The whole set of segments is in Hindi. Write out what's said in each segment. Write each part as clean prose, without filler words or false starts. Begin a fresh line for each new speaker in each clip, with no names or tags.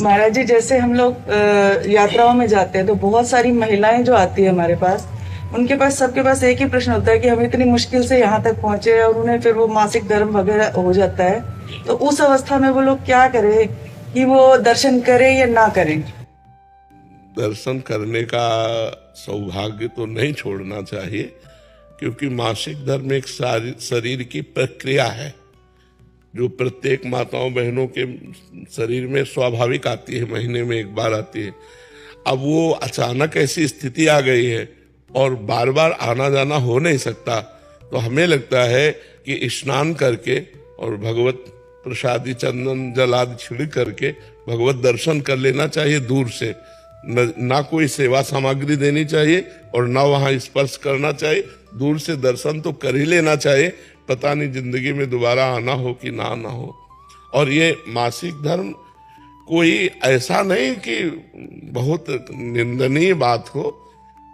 महाराज जी, जैसे हम लोग यात्राओं में जाते हैं तो बहुत सारी महिलाएं जो आती है हमारे पास, उनके पास सबके पास एक ही प्रश्न होता है कि हम इतनी मुश्किल से यहाँ तक पहुंचे और उन्हें फिर वो मासिक धर्म वगैरह हो जाता है। तो उस अवस्था में वो लोग क्या करें कि वो दर्शन करें या ना करें?
दर्शन करने का सौभाग्य तो नहीं छोड़ना चाहिए, क्योंकि मासिक धर्म एक शरीर की प्रक्रिया है जो प्रत्येक माताओं बहनों के शरीर में स्वाभाविक आती है, महीने में एक बार आती है। अब वो अचानक ऐसी स्थिति आ गई है और बार बार आना जाना हो नहीं सकता, तो हमें लगता है कि स्नान करके और भगवत प्रसादी चंदन जल आदि छिड़क करके भगवत दर्शन कर लेना चाहिए दूर से। ना कोई सेवा सामग्री देनी चाहिए और ना वहां स्पर्श करना चाहिए, दूर से दर्शन तो कर ही लेना चाहिए। पता नहीं जिंदगी में दोबारा आना हो कि ना आना हो। और ये मासिक धर्म कोई ऐसा नहीं कि बहुत निंदनीय बात हो,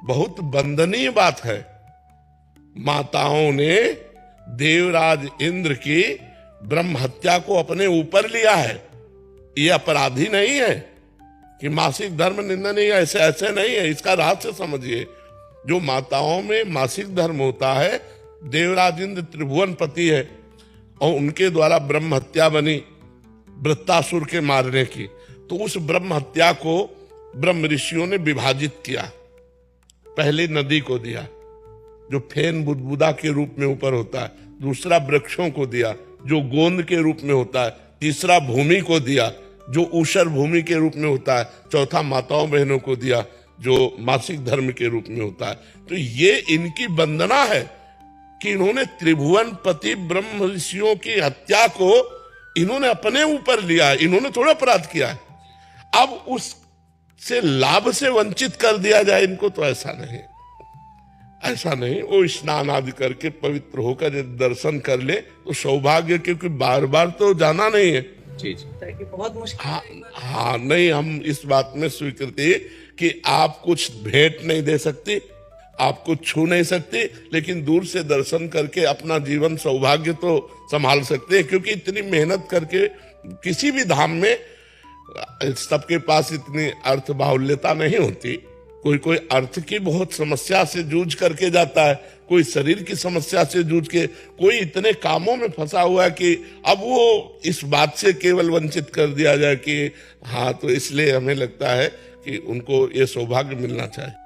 बहुत वंदनीय बात है। माताओं ने देवराज इंद्र की ब्रह्म हत्या को अपने ऊपर लिया है। ये अपराधी नहीं है कि मासिक धर्म निंदनीय, ऐसे ऐसे नहीं है। इसका रहस्य समझिए। जो माताओं में मासिक धर्म होता है, देवराज इंद्र त्रिभुवन पति है और उनके द्वारा ब्रह्म हत्या बनी वृत्तासुर के मारने की, तो उस ब्रह्म हत्या को ब्रह्म ऋषियों ने विभाजित किया। पहले नदी को दिया जो फेन बुदबुदा के रूप में ऊपर होता है, दूसरा वृक्षों को दिया जो गोंद के रूप में होता है, तीसरा भूमि को दिया जो ऊषर भूमि के रूप में होता है, चौथा माताओं बहनों को दिया जो मासिक धर्म के रूप में होता है। तो ये इनकी वंदना है कि इन्होंने त्रिभुवन पति ब्रह्म ऋषियों की हत्या को इन्होंने अपने ऊपर लिया है। इन्होंने थोड़ा अपराध किया है, अब उससे लाभ से वंचित कर दिया जाए इनको, तो ऐसा नहीं, ऐसा नहीं। वो स्नान आदि करके पवित्र होकर यदि दर्शन कर ले तो सौभाग्य, क्योंकि बार बार तो जाना नहीं है।
जी जी, बहुत मुश्किल।
हाँ, नहीं, हम इस बात में स्वीकृति कि आप कुछ भेंट नहीं दे सकती, आप कुछ छू नहीं सकती, लेकिन दूर से दर्शन करके अपना जीवन सौभाग्य तो संभाल सकते हैं। क्योंकि इतनी मेहनत करके किसी भी धाम में सबके पास इतनी अर्थ बाहुल्यता नहीं होती। कोई कोई अर्थ की बहुत समस्या से जूझ करके जाता है, कोई शरीर की समस्या से जूझ के, कोई इतने कामों में फंसा हुआ है कि अब वो इस बात से केवल वंचित कर दिया जाए कि हाँ, तो इसलिए हमें लगता है कि उनको ये सौभाग्य मिलना चाहिए।